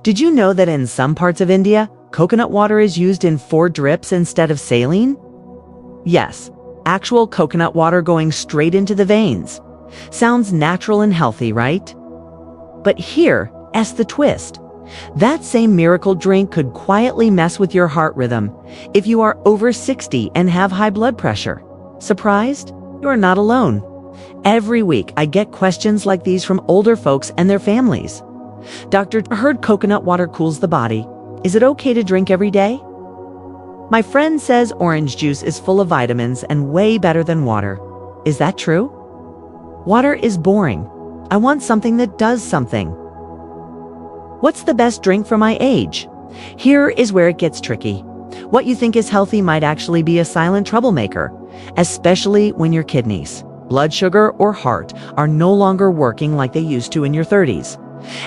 Did you know that in some parts of India, coconut water is used in 4 drips instead of saline? Yes, actual coconut water going straight into the veins. Sounds natural and healthy, right? But here's the twist. That same miracle drink could quietly mess with your heart rhythm if you are over 60 and have high blood pressure. Surprised? You're not alone. Every week, I get questions like these from older folks and their families. Doctor, I heard coconut water cools the body. Is it okay to drink every day? My friend says orange juice is full of vitamins and way better than water. Is that true? Water is boring. I want something that does something. What's the best drink for my age? Here is where it gets tricky. What you think is healthy might actually be a silent troublemaker, especially when your kidneys, blood sugar, or heart are no longer working like they used to in your 30s.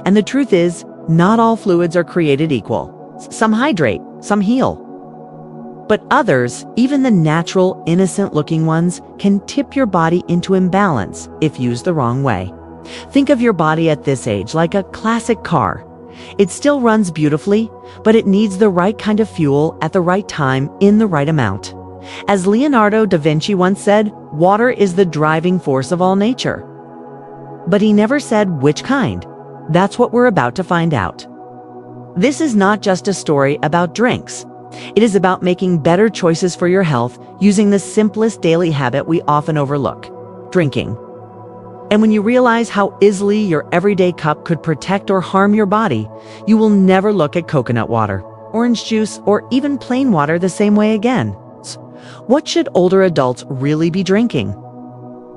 And the truth is, not all fluids are created equal. Some hydrate, some heal. But others, even the natural, innocent-looking ones, can tip your body into imbalance if used the wrong way. Think of your body at this age like a classic car. It still runs beautifully, but it needs the right kind of fuel at the right time in the right amount. As Leonardo da Vinci once said, water is the driving force of all nature. But he never said which kind. That's what we're about to find out. This is not just a story about drinks. It is about making better choices for your health using the simplest daily habit we often overlook: drinking. And when you realize how easily your everyday cup could protect or harm your body, you will never look at coconut water, orange juice, or even plain water the same way again. What should older adults really be drinking?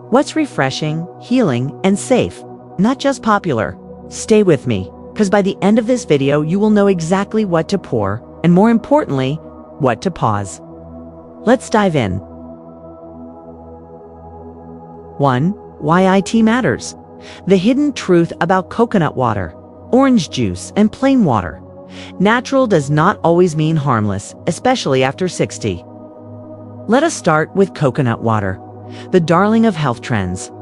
What's refreshing, healing, and safe, not just popular? Stay with me, because by the end of this video, you will know exactly what to pour, and more importantly, what to pause. Let's dive in. 1. Why IT matters. The hidden truth about coconut water, orange juice, and plain water. Natural does not always mean harmless, especially after 60. Let us start with coconut water, the darling of health trends.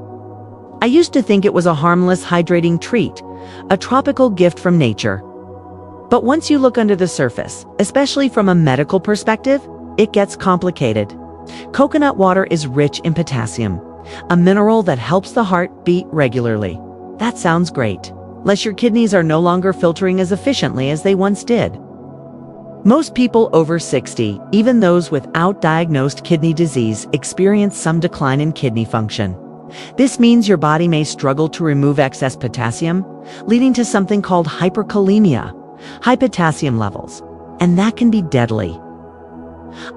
I used to think it was a harmless, hydrating treat, a tropical gift from nature. But once you look under the surface, especially from a medical perspective, it gets complicated. Coconut water is rich in potassium, a mineral that helps the heart beat regularly. That sounds great, unless your kidneys are no longer filtering as efficiently as they once did. Most people over 60, even those without diagnosed kidney disease, experience some decline in kidney function. This means your body may struggle to remove excess potassium, leading to something called hyperkalemia, high potassium levels, and that can be deadly.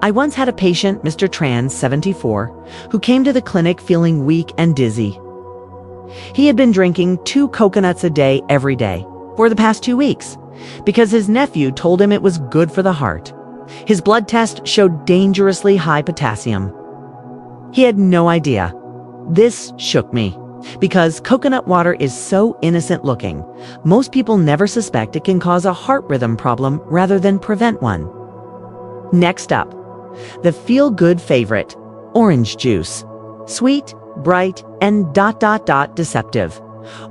I once had a patient, Mr. Trans, 74, who came to the clinic feeling weak and dizzy. He had been drinking 2 coconuts a day every day for the past 2 weeks because his nephew told him it was good for the heart. His blood test showed dangerously high potassium. He had no idea. This shook me because coconut water is so innocent looking. Most people never suspect it can cause a heart rhythm problem rather than prevent one. Next up, the feel-good favorite, orange juice. Sweet, bright, and deceptive.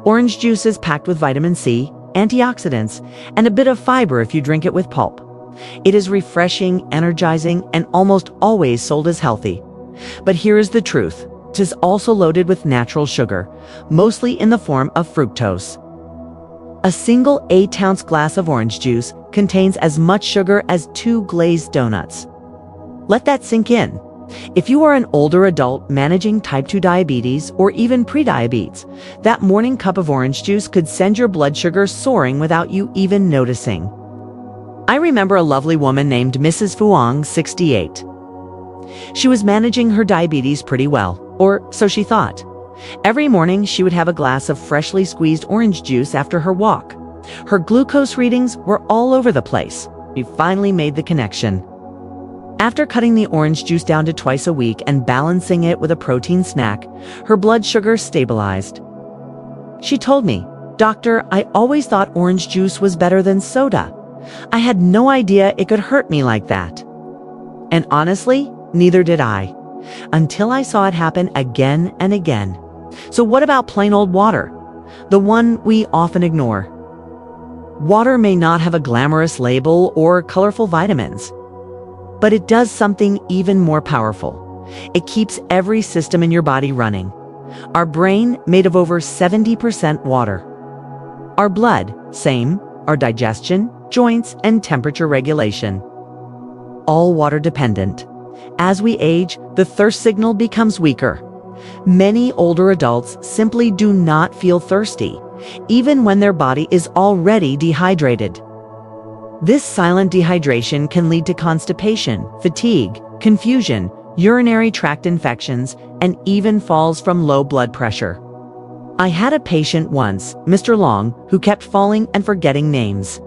Orange juice is packed with vitamin C, antioxidants, and a bit of fiber if you drink it with pulp. It is refreshing, energizing, and almost always sold as healthy. But here is the truth. It is also loaded with natural sugar, mostly in the form of fructose. A single 8-ounce glass of orange juice contains as much sugar as 2 glazed donuts. Let that sink in. If you are an older adult managing type 2 diabetes or even prediabetes, that morning cup of orange juice could send your blood sugar soaring without you even noticing. I remember a lovely woman named Mrs. Fuang, 68. She was managing her diabetes pretty well, or so she thought. Every morning, she would have a glass of freshly squeezed orange juice after her walk. Her glucose readings were all over the place. We finally made the connection. After cutting the orange juice down to twice a week and balancing it with a protein snack, her blood sugar stabilized. She told me, "Doctor, I always thought orange juice was better than soda. I had no idea it could hurt me like that." And honestly, neither did I, until I saw it happen again and again. So what about plain old water? The one we often ignore. Water may not have a glamorous label or colorful vitamins, but it does something even more powerful. It keeps every system in your body running. Our brain, made of over 70% water. Our blood, same. Our digestion, joints, and temperature regulation. All water dependent. As we age, the thirst signal becomes weaker. Many older adults simply do not feel thirsty, even when their body is already dehydrated. This silent dehydration can lead to constipation, fatigue, confusion, urinary tract infections, and even falls from low blood pressure. I had a patient once, Mr. Long, who kept falling and forgetting names.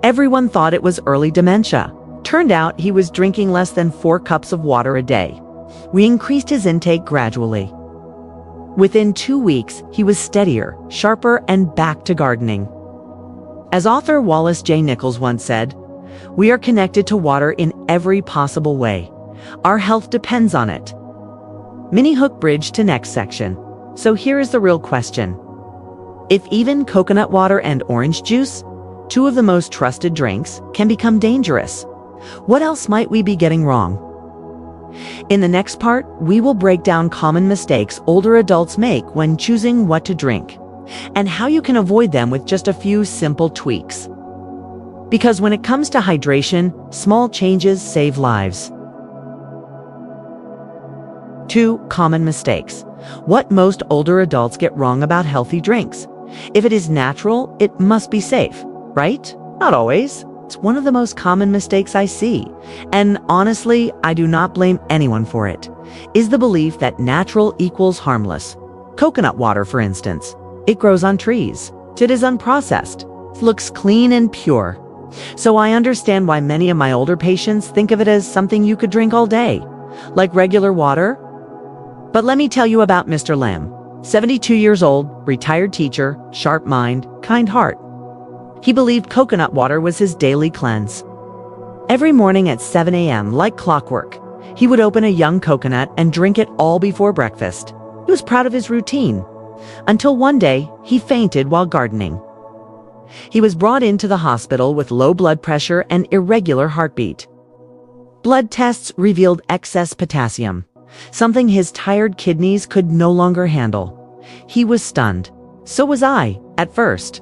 Everyone thought it was early dementia. Turned out he was drinking less than 4 cups of water a day. We increased his intake gradually. Within 2 weeks, he was steadier, sharper, and back to gardening. As author Wallace J. Nichols once said, "We are connected to water in every possible way. Our health depends on it." Mini hook bridge to next section. So here is the real question. If even coconut water and orange juice, 2 of the most trusted drinks, can become dangerous, what else might we be getting wrong? In the next part, we will break down common mistakes older adults make when choosing what to drink, and how you can avoid them with just a few simple tweaks. Because when it comes to hydration, small changes save lives. 2 common mistakes. What most older adults get wrong about healthy drinks. If it is natural, it must be safe, right? Not always. It's one of the most common mistakes I see. And honestly, I do not blame anyone for it. Is the belief that natural equals harmless. Coconut water, for instance. It grows on trees. It is unprocessed. It looks clean and pure. So I understand why many of my older patients think of it as something you could drink all day, like regular water. But let me tell you about Mr. Lam, 72 years old, retired teacher, sharp mind, kind heart. He believed coconut water was his daily cleanse. Every morning at 7 a.m., like clockwork, he would open a young coconut and drink it all before breakfast. He was proud of his routine, until one day he fainted while gardening. He was brought into the hospital with low blood pressure and irregular heartbeat. Blood tests revealed excess potassium, something his tired kidneys could no longer handle. He was stunned. So was I, at first.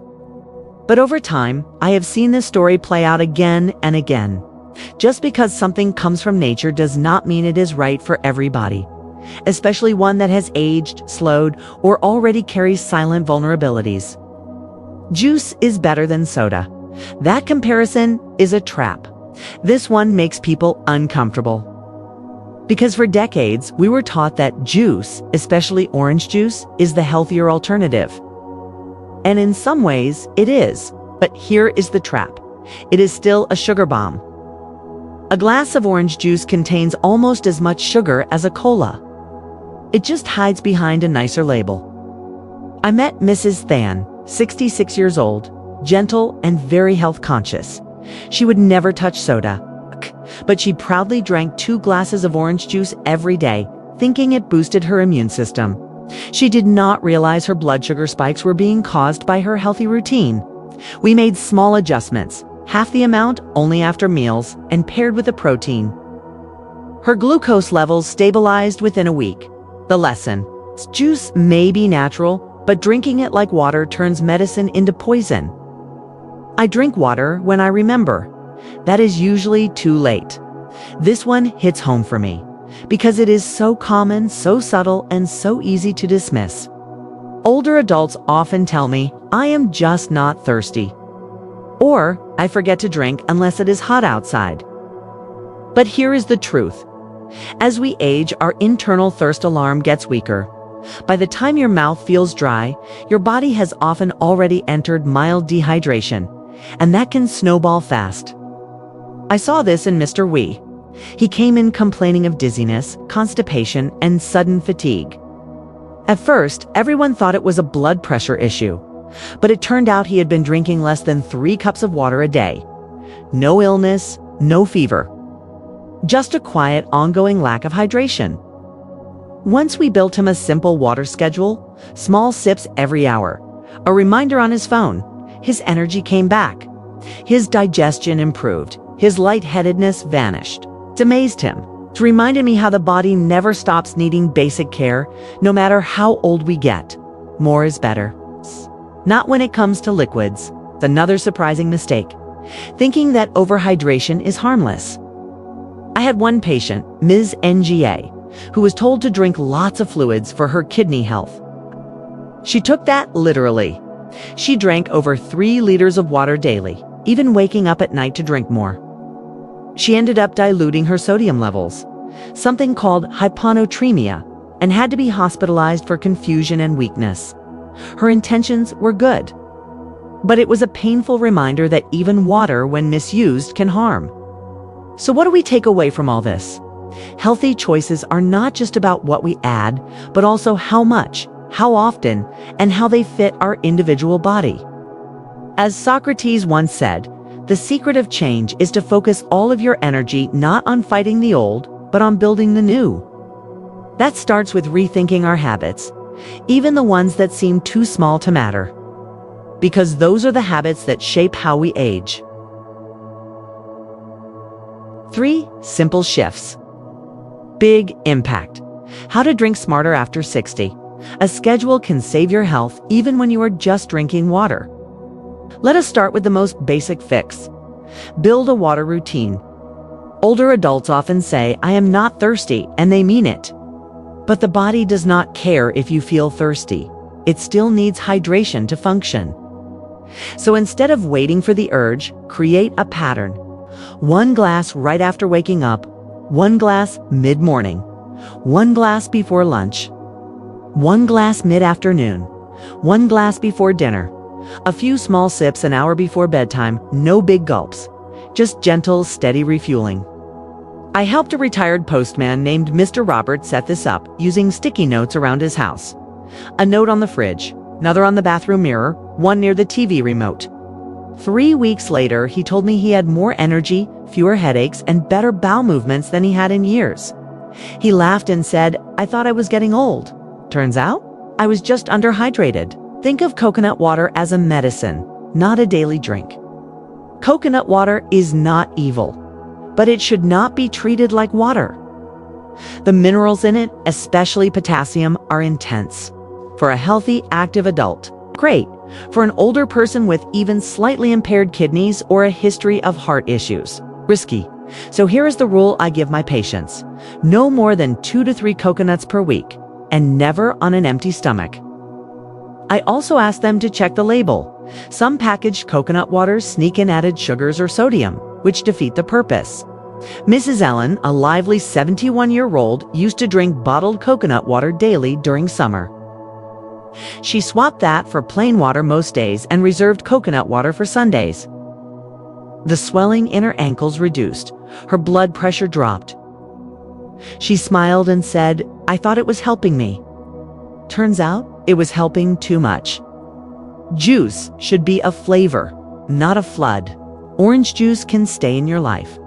But over time, I have seen this story play out again and again. Just because something comes from nature does not mean it is right for everybody, especially one that has aged, slowed, or already carries silent vulnerabilities. Juice is better than soda. That comparison is a trap. This one makes people uncomfortable. Because for decades, we were taught that juice, especially orange juice, is the healthier alternative. And in some ways, it is. But here is the trap. It is still a sugar bomb. A glass of orange juice contains almost as much sugar as a cola. It just hides behind a nicer label. I met Mrs. Than, 66 years old, gentle and very health conscious. She would never touch soda, but she proudly drank 2 glasses of orange juice every day, thinking it boosted her immune system. She did not realize her blood sugar spikes were being caused by her healthy routine. We made small adjustments, half the amount only after meals, and paired with a protein. Her glucose levels stabilized within a week. The lesson: juice may be natural, but drinking it like water turns medicine into poison. I drink water when I remember. That is usually too late. This one hits home for me, because it is so common, so subtle, and so easy to dismiss. Older adults often tell me, I am just not thirsty. Or, I forget to drink unless it is hot outside. But here is the truth. As we age, our internal thirst alarm gets weaker. By the time your mouth feels dry, your body has often already entered mild dehydration, and that can snowball fast. I saw this in Mr. Wee. He came in complaining of dizziness, constipation, and sudden fatigue. At first, everyone thought it was a blood pressure issue, but it turned out he had been drinking less than 3 cups of water a day. No illness, no fever. Just a quiet, ongoing lack of hydration. Once we built him a simple water schedule, small sips every hour, a reminder on his phone, his energy came back. His digestion improved. His lightheadedness vanished. It amazed him. It reminded me how the body never stops needing basic care, no matter how old we get. More is better. Not when it comes to liquids. It's another surprising mistake, thinking that overhydration is harmless. I had one patient, Ms. NGA, who was told to drink lots of fluids for her kidney health. She took that literally. She drank over 3 liters of water daily, even waking up at night to drink more. She ended up diluting her sodium levels, something called hyponatremia, and had to be hospitalized for confusion and weakness. Her intentions were good, but it was a painful reminder that even water, when misused, can harm. So what do we take away from all this? Healthy choices are not just about what we add, but also how much, how often, and how they fit our individual body. As Socrates once said, the secret of change is to focus all of your energy not on fighting the old, but on building the new. That starts with rethinking our habits, even the ones that seem too small to matter, because those are the habits that shape how we age. 3 simple shifts. Big impact. How to drink smarter after 60. A schedule can save your health even when you are just drinking water. Let us start with the most basic fix. Build a water routine. Older adults often say, "I am not thirsty," and they mean it. But the body does not care if you feel thirsty. It still needs hydration to function. So instead of waiting for the urge, create a pattern. 1 glass right after waking up, 1 glass mid-morning, 1 glass before lunch, 1 glass mid-afternoon, 1 glass before dinner, a few small sips an hour before bedtime, no big gulps, just gentle, steady refueling. I helped a retired postman named Mr. Robert set this up using sticky notes around his house. A note on the fridge, another on the bathroom mirror, one near the TV remote. 3 weeks later, he told me he had more energy, fewer headaches, and better bowel movements than he had in years. He laughed and said, "I thought I was getting old. Turns out, I was just underhydrated." Think of coconut water as a medicine, not a daily drink. Coconut water is not evil, but it should not be treated like water. The minerals in it, especially potassium, are intense. For a healthy, active adult, great. For an older person with even slightly impaired kidneys or a history of heart issues, risky. So here is the rule I give my patients. No more than 2 to 3 coconuts per week, and never on an empty stomach. I also ask them to check the label. Some packaged coconut waters sneak in added sugars or sodium, which defeat the purpose. Mrs. Ellen, a lively 71-year-old, used to drink bottled coconut water daily during summer. She swapped that for plain water most days and reserved coconut water for Sundays. The swelling in her ankles reduced. Her blood pressure dropped. She smiled and said, "I thought it was helping me." Turns out, it was helping too much. Juice should be a flavor, not a flood. Orange juice can stay in your life,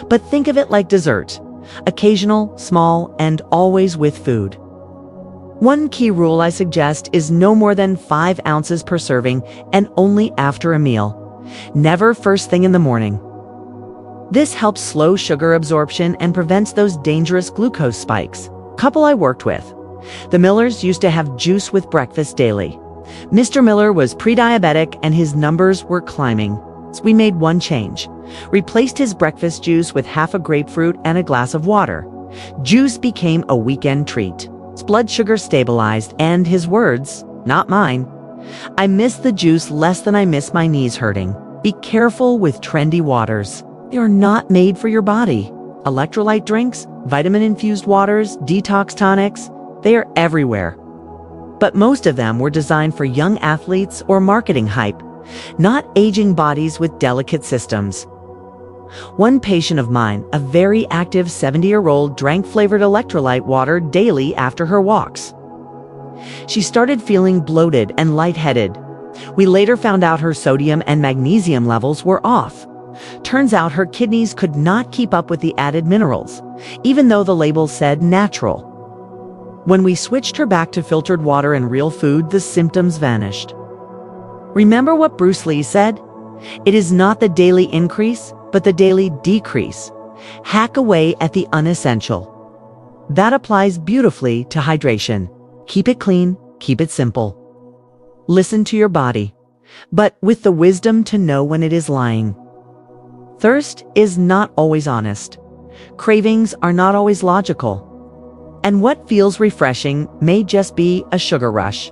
but think of it like dessert. Occasional, small, and always with food. One key rule I suggest is no more than 5 ounces per serving and only after a meal. Never first thing in the morning. This helps slow sugar absorption and prevents those dangerous glucose spikes. Couple I worked with. The Millers used to have juice with breakfast daily. Mr. Miller was pre-diabetic and his numbers were climbing. So we made one change. Replaced his breakfast juice with half a grapefruit and a glass of water. Juice became a weekend treat. His blood sugar stabilized and his words, not mine, "I miss the juice less than I miss my knees hurting." Be careful with trendy waters. They are not made for your body. Electrolyte drinks, vitamin-infused waters, detox tonics, they are everywhere. But most of them were designed for young athletes or marketing hype, not aging bodies with delicate systems. One patient of mine, a very active 70-year-old, drank flavored electrolyte water daily after her walks. She started feeling bloated and lightheaded. We later found out her sodium and magnesium levels were off. Turns out her kidneys could not keep up with the added minerals, even though the label said natural. When we switched her back to filtered water and real food, the symptoms vanished. Remember what Bruce Lee said? It is not the daily increase, but the daily decrease. Hack away at the unessential. That applies beautifully to hydration. Keep it clean, keep it simple. Listen to your body, but with the wisdom to know when it is lying. Thirst is not always honest. Cravings are not always logical. And what feels refreshing may just be a sugar rush.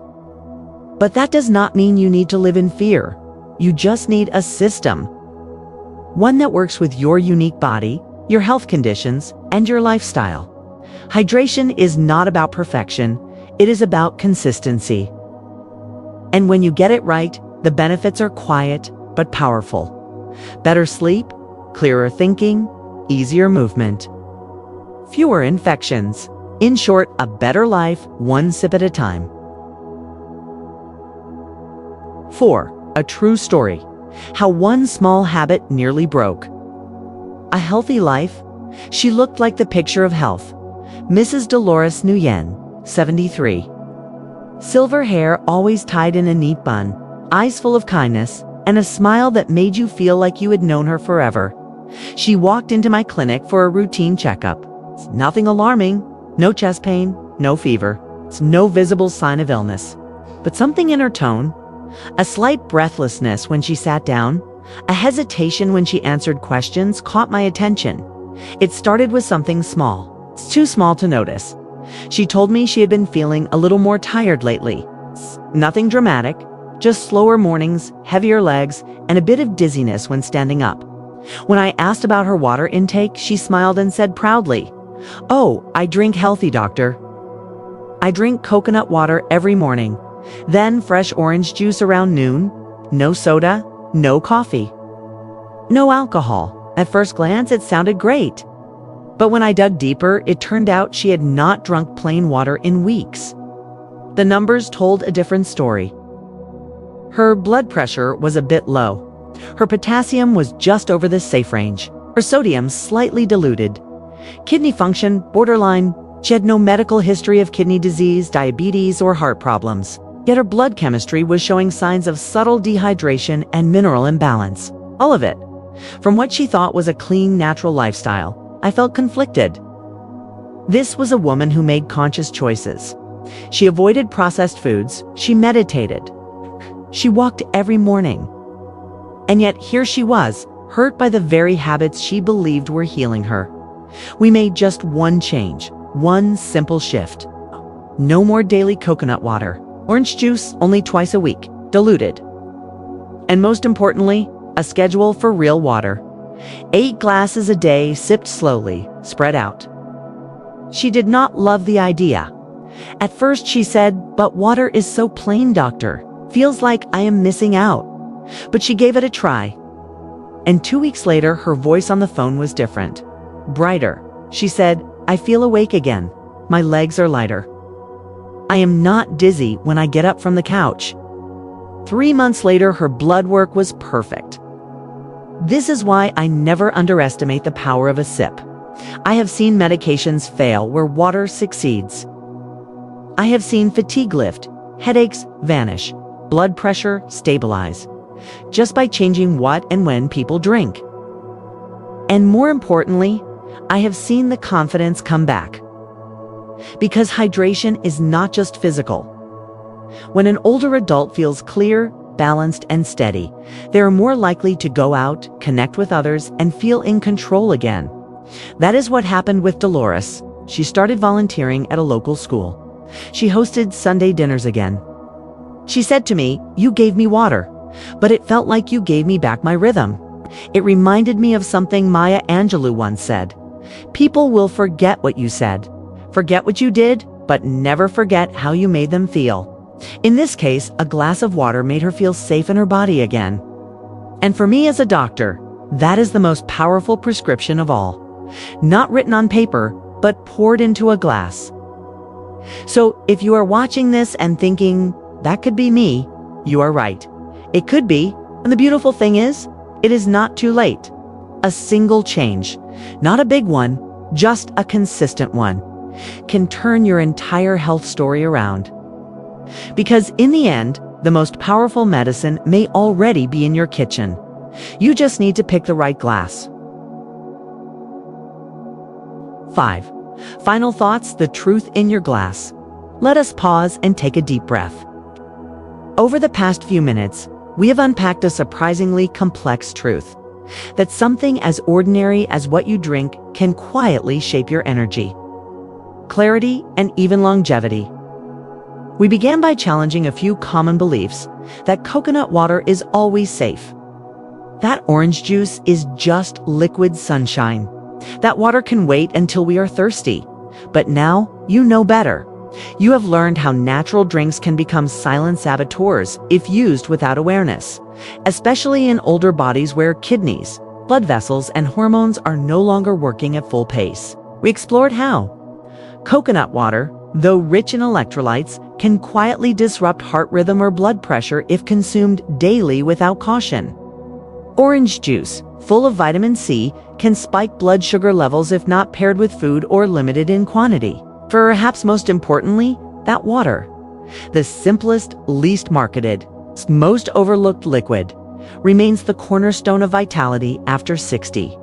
But that does not mean you need to live in fear. You just need a system. One that works with your unique body, your health conditions, and your lifestyle. Hydration is not about perfection. It is about consistency. And when you get it right, the benefits are quiet but powerful. Better sleep, clearer thinking, easier movement, fewer infections. In short, a better life, one sip at a time. 4. A true story. How one small habit nearly broke. A healthy life? She looked like the picture of health. Mrs. Dolores Nguyen, 73. Silver hair always tied in a neat bun, eyes full of kindness, and a smile that made you feel like you had known her forever. She walked into my clinic for a routine checkup. It's nothing alarming. No chest pain, no fever. It's no visible sign of illness. But something in her tone, a slight breathlessness when she sat down, a hesitation when she answered questions caught my attention. It started with something small. It's too small to notice. She told me she had been feeling a little more tired lately. It's nothing dramatic, just slower mornings, heavier legs, and a bit of dizziness when standing up. When I asked about her water intake, she smiled and said proudly, "Oh, I drink healthy, doctor. I drink coconut water every morning, then fresh orange juice around noon, no soda, no coffee, no alcohol." At first glance, it sounded great. But when I dug deeper, it turned out she had not drunk plain water in weeks. The numbers told a different story. Her blood pressure was a bit low. Her potassium was just over the safe range. Her sodium slightly diluted. Kidney function, borderline. She had no medical history of kidney disease, diabetes, or heart problems. Yet her blood chemistry was showing signs of subtle dehydration and mineral imbalance. All of it. From what she thought was a clean, natural lifestyle, I felt conflicted. This was a woman who made conscious choices. She avoided processed foods. She meditated. She walked every morning. And yet here she was, hurt by the very habits she believed were healing her. We made just one change, one simple shift. No more daily coconut water. Orange juice only twice a week, diluted. And most importantly, a schedule for real water. 8 glasses a day, sipped slowly, spread out. She did not love the idea. At first she said, "But water is so plain, doctor. Feels like I am missing out." But she gave it a try. And 2 weeks later, her voice on the phone was different. Brighter. She said, "I feel awake again. My legs are lighter. I am not dizzy when I get up from the couch." 3 months later, her blood work was perfect. This is why I never underestimate the power of a sip. I have seen medications fail where water succeeds. I have seen fatigue lift, headaches vanish, blood pressure stabilize, just by changing what and when people drink. And more importantly, I have seen the confidence come back. Because hydration is not just physical. When an older adult feels clear, balanced, and steady, they are more likely to go out, connect with others, and feel in control again. That is what happened with Dolores. She started volunteering at a local school. She hosted Sunday dinners again. She said to me, "You gave me water, but it felt like you gave me back my rhythm." It reminded me of something Maya Angelou once said. "People will forget what you said, forget what you did, but never forget how you made them feel." In this case, a glass of water made her feel safe in her body again. And for me as a doctor, that is the most powerful prescription of all. Not written on paper, but poured into a glass. So if you are watching this and thinking, "That could be me," you are right. It could be, and the beautiful thing is, it is not too late. A single change, not a big one, just a consistent one, can turn your entire health story around. Because in the end, the most powerful medicine may already be in your kitchen. You just need to pick the right glass. 5. Final thoughts, the truth in your glass. Let us pause and take a deep breath. Over the past few minutes, we have unpacked a surprisingly complex truth, that something as ordinary as what you drink can quietly shape your energy, clarity, and even longevity. We began by challenging a few common beliefs: that coconut water is always safe, that orange juice is just liquid sunshine, that water can wait until we are thirsty. But now you know better. You have learned how natural drinks can become silent saboteurs if used without awareness, especially in older bodies where kidneys, blood vessels, and hormones are no longer working at full pace. We explored how coconut water, though rich in electrolytes, can quietly disrupt heart rhythm or blood pressure if consumed daily without caution. Orange juice, full of vitamin C, can spike blood sugar levels if not paired with food or limited in quantity. Perhaps most importantly, that water, the simplest, least marketed, most overlooked liquid, remains the cornerstone of vitality after 60.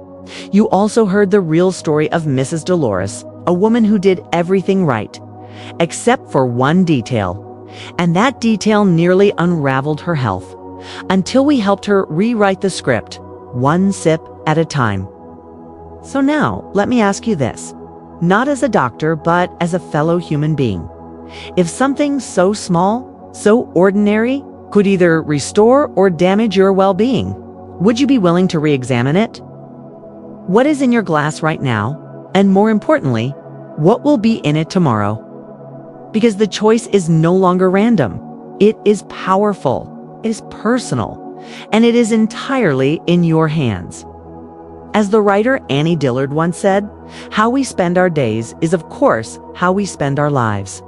You also heard the real story of Mrs. Dolores, a woman who did everything right, except for one detail, and that detail nearly unraveled her health, until we helped her rewrite the script, one sip at a time. So now, let me ask you this, not as a doctor, but as a fellow human being. If something so small, so ordinary, could either restore or damage your well-being, would you be willing to re-examine it? What is in your glass right now? And more importantly, what will be in it tomorrow? Because the choice is no longer random. It is powerful, it is personal, and it is entirely in your hands. As the writer Annie Dillard once said, how we spend our days is, of course, how we spend our lives.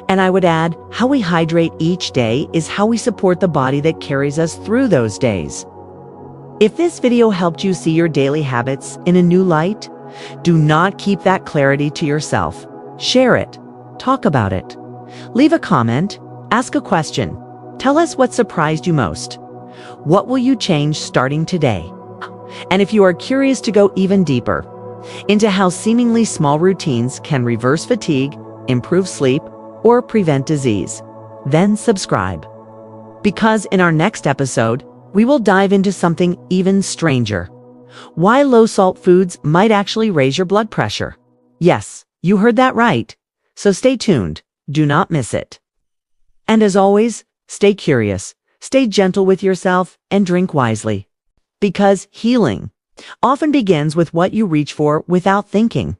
And I would add, how we hydrate each day is how we support the body that carries us through those days. If this video helped you see your daily habits in a new light, do not keep that clarity to yourself. Share it. Talk about it. Leave a comment. Ask a question. Tell us what surprised you most. What will you change starting today? And if you are curious to go even deeper into how seemingly small routines can reverse fatigue, improve sleep, or prevent disease, then subscribe. Because in our next episode, we will dive into something even stranger: why low-salt foods might actually raise your blood pressure. Yes, you heard that right. So stay tuned. Do not miss it. And as always, stay curious, stay gentle with yourself, and drink wisely. Because healing often begins with what you reach for without thinking.